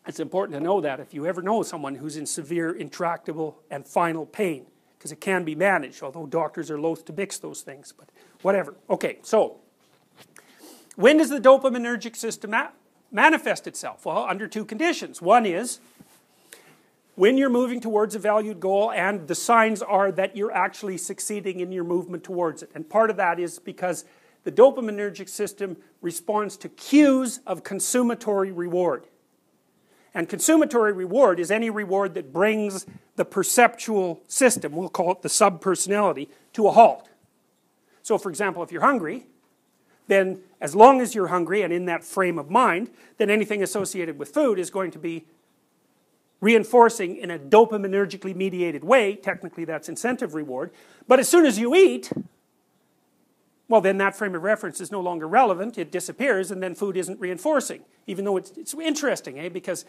It's important to know that if you ever know someone who's in severe, intractable, and final pain, because it can be managed, although doctors are loath to mix those things, but whatever. Okay, so when does the dopaminergic system manifest itself? Well, under two conditions. One is when you're moving towards a valued goal and the signs are that you're actually succeeding in your movement towards it. And part of that is because the dopaminergic system responds to cues of consummatory reward. And consummatory reward is any reward that brings the perceptual system, we'll call it the subpersonality, to a halt. So for example, if you're hungry, then as long as you're hungry and in that frame of mind, then anything associated with food is going to be reinforcing in a dopaminergically mediated way. Technically that's incentive reward. But as soon as you eat, well then that frame of reference is no longer relevant, it disappears, and then food isn't reinforcing. Even though it's interesting, because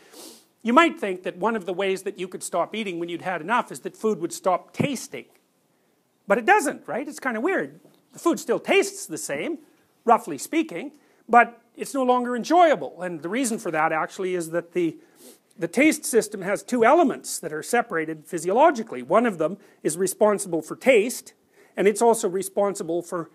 you might think that one of the ways that you could stop eating when you'd had enough is that food would stop tasting. But it doesn't, right? It's kind of weird. The food still tastes the same, roughly speaking, but it's no longer enjoyable. And the reason for that actually is that the taste system has two elements that are separated physiologically. One of them is responsible for taste, and it's also responsible for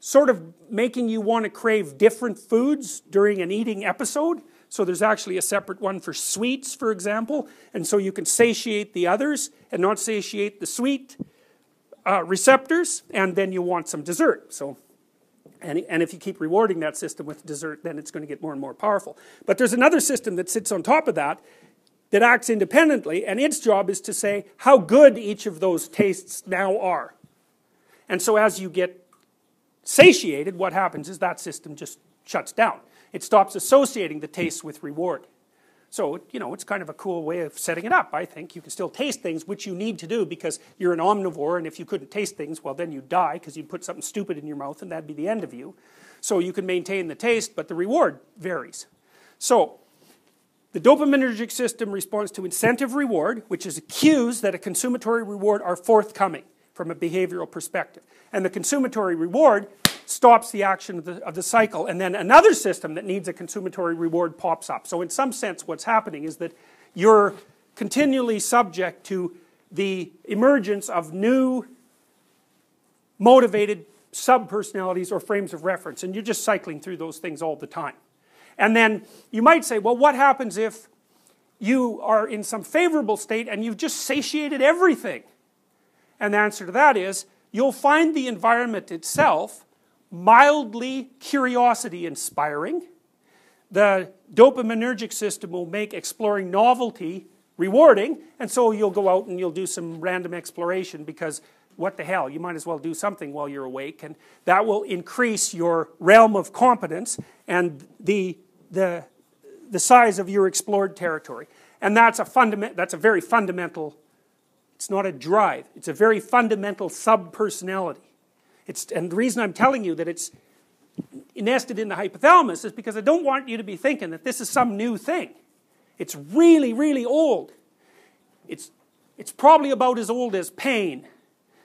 sort of making you want to crave different foods during an eating episode. So there's actually a separate one for sweets, for example, and so you can satiate the others and not satiate the sweet receptors, and then you want some dessert. So, and if you keep rewarding that system with dessert, then it's going to get more and more powerful. But there's another system that sits on top of that acts independently, and its job is to say how good each of those tastes now are. And so as you get satiated, what happens is that system just shuts down. It stops associating the taste with reward. So, it's kind of a cool way of setting it up, I think. You can still taste things, which you need to do because you're an omnivore, and if you couldn't taste things, well, then you'd die because you'd put something stupid in your mouth, and that'd be the end of you. So you can maintain the taste, but the reward varies. So, the dopaminergic system responds to incentive reward, which is cues that a consummatory reward are forthcoming from a behavioral perspective. And the consummatory reward stops the action of the cycle, and then another system that needs a consummatory reward pops up. So in some sense what's happening is that you're continually subject to the emergence of new motivated subpersonalities or frames of reference, and you're just cycling through those things all the time. And then you might say, well, what happens if you are in some favorable state and you've just satiated everything? And the answer to that is, you'll find the environment itself mildly curiosity-inspiring. The dopaminergic system will make exploring novelty rewarding, and so you'll go out and you'll do some random exploration because what the hell, you might as well do something while you're awake, and that will increase your realm of competence and the size of your explored territory. And that's a very fundamental, it's not a drive, it's a very fundamental subpersonality. And the reason I'm telling you that it's nested in the hypothalamus is because I don't want you to be thinking that this is some new thing. It's really, really old. It's probably about as old as pain.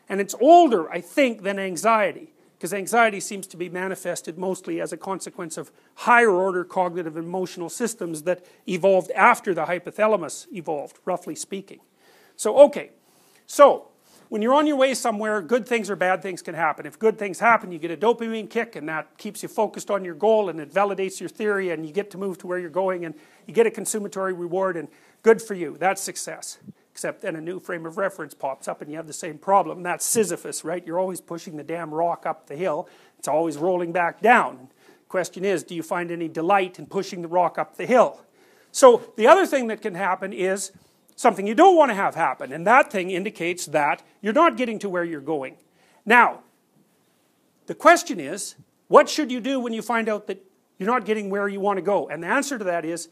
And it's older, I think, than anxiety, because anxiety seems to be manifested mostly as a consequence of higher order cognitive and emotional systems that evolved after the hypothalamus evolved, roughly speaking. So, okay. So, when you're on your way somewhere, good things or bad things can happen. If good things happen, you get a dopamine kick, and that keeps you focused on your goal, and it validates your theory, and you get to move to where you're going, and you get a consummatory reward, and good for you. That's success. Except then a new frame of reference pops up, and you have the same problem. That's Sisyphus, right? You're always pushing the damn rock up the hill. It's always rolling back down. The question is, do you find any delight in pushing the rock up the hill? So the other thing that can happen is something you don't want to have happen, and that thing indicates that you're not getting to where you're going. Now, the question is, what should you do when you find out that you're not getting where you want to go? And the answer to that is,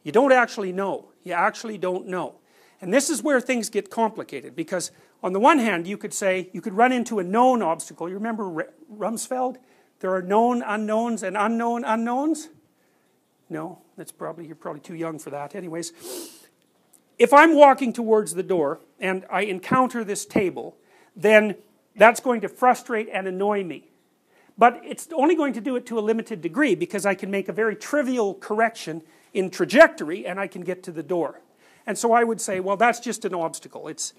you don't actually know. You actually don't know. And this is where things get complicated, because on the one hand, you could say, you could run into a known obstacle. You remember Rumsfeld? There are known unknowns and unknown unknowns? No, you're probably too young for that. Anyways, if I'm walking towards the door and I encounter this table, then that's going to frustrate and annoy me. But it's only going to do it to a limited degree, because I can make a very trivial correction in trajectory and I can get to the door. And so I would say, well, that's just an obstacle. It's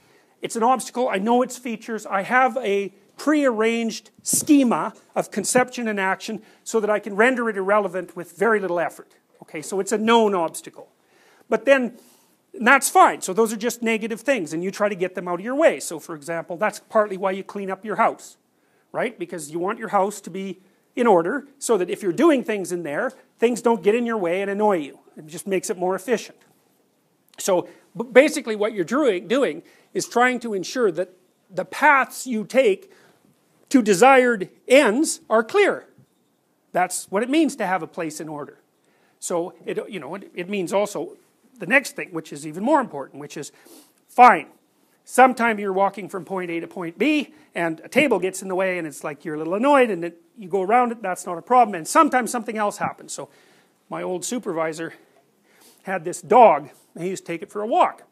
an obstacle, I know its features, I have a prearranged schema of conception and action so that I can render it irrelevant with very little effort. Okay, so it's a known obstacle. But then, that's fine, so those are just negative things and you try to get them out of your way. So for example, that's partly why you clean up your house, right? Because you want your house to be in order so that if you're doing things in there, things don't get in your way and annoy you. It just makes it more efficient. So basically what you're doing is trying to ensure that the paths you take to desired ends are clear. That's what it means to have a place in order. So it means also the next thing, which is even more important, which is, fine, sometime you're walking from point A to point B and a table gets in the way and it's like you're a little annoyed and you go around it, that's not a problem, and sometimes something else happens. So my old supervisor had this dog and he used to take it for a walk.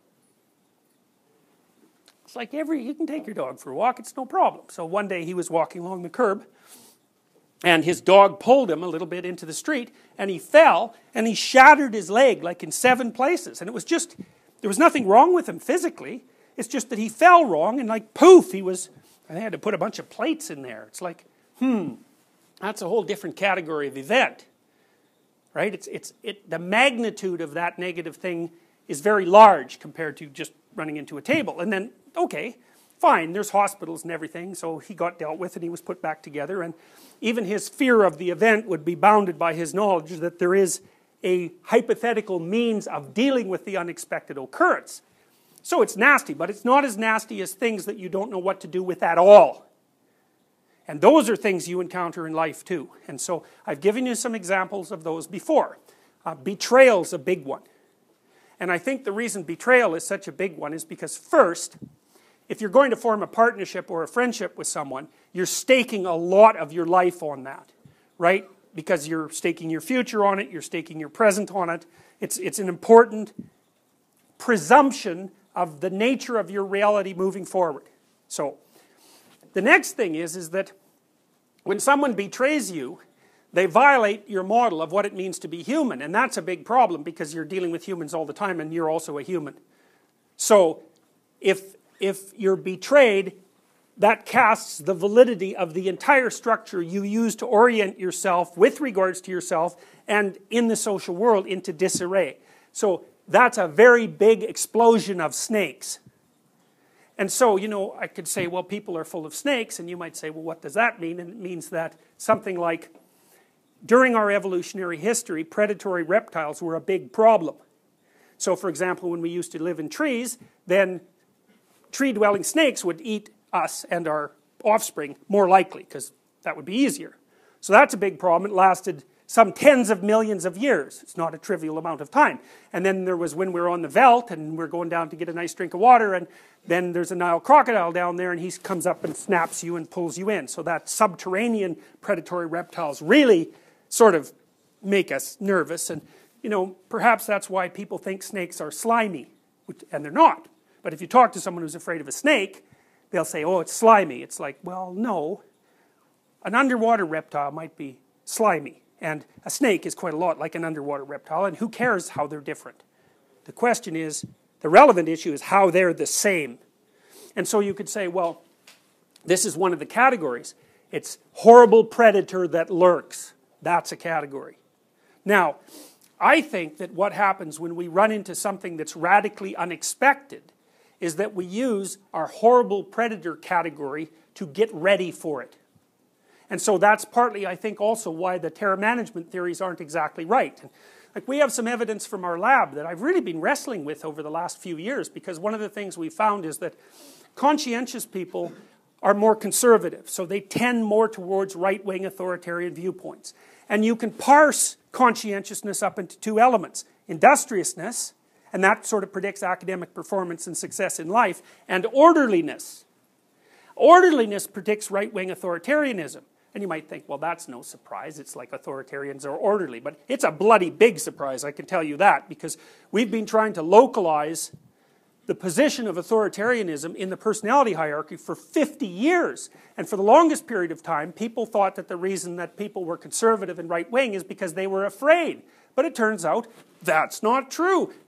It's like you can take your dog for a walk, it's no problem. So one day he was walking along the curb and his dog pulled him a little bit into the street and he fell and he shattered his leg like in 7 places. And it was just, there was nothing wrong with him physically, it's just that he fell wrong and like poof, I had to put a bunch of plates in there. It's like, that's a whole different category of event. Right? The magnitude of that negative thing is very large compared to just running into a table. And then, okay, fine, there's hospitals and everything, so he got dealt with and he was put back together, and even his fear of the event would be bounded by his knowledge that there is a hypothetical means of dealing with the unexpected occurrence. So it's nasty, but it's not as nasty as things that you don't know what to do with at all. And those are things you encounter in life too. And so I've given you some examples of those before. Betrayal's a big one. And I think the reason betrayal is such a big one is because first, if you're going to form a partnership or a friendship with someone, you're staking a lot of your life on that, right? Because you're staking your future on it, you're staking your present on it. It's an important presumption of the nature of your reality moving forward. So, the next thing is that when someone betrays you, they violate your model of what it means to be human, and that's a big problem because you're dealing with humans all the time and you're also a human. So, if you're betrayed, that casts the validity of the entire structure you use to orient yourself with regards to yourself and in the social world into disarray. So that's a very big explosion of snakes. And so, I could say, well, people are full of snakes, and you might say, well, what does that mean? And it means that something like, during our evolutionary history, predatory reptiles were a big problem. So, for example, when we used to live in trees, then tree-dwelling snakes would eat us and our offspring more likely, because that would be easier. So that's a big problem. It lasted some tens of millions of years. It's not a trivial amount of time. And then there was when we were on the veldt and we're going down to get a nice drink of water, and then there's a Nile crocodile down there and he comes up and snaps you and pulls you in. So that subterranean predatory reptiles really sort of make us nervous. And perhaps that's why people think snakes are slimy, and they're not. But if you talk to someone who's afraid of a snake, they'll say, oh, it's slimy. It's like, well, no. An underwater reptile might be slimy, and a snake is quite a lot like an underwater reptile, and who cares how they're different? The question is, the relevant issue is how they're the same. And so you could say, well, this is one of the categories. It's horrible predator that lurks. That's a category. Now, I think that what happens when we run into something that's radically unexpected is that we use our horrible predator category to get ready for it. And so that's partly, I think, also why the terror management theories aren't exactly right. Like, we have some evidence from our lab that I've really been wrestling with over the last few years, because one of the things we found is that conscientious people are more conservative, so they tend more towards right-wing authoritarian viewpoints. And you can parse conscientiousness up into 2 elements: industriousness, and that sort of predicts academic performance and success in life, and orderliness. Orderliness predicts right-wing authoritarianism. And you might think, well, that's no surprise, it's like authoritarians are orderly. But it's a bloody big surprise, I can tell you that, because we've been trying to localize the position of authoritarianism in the personality hierarchy for 50 years. And for the longest period of time, people thought that the reason that people were conservative and right-wing is because they were afraid But it turns out that's not true.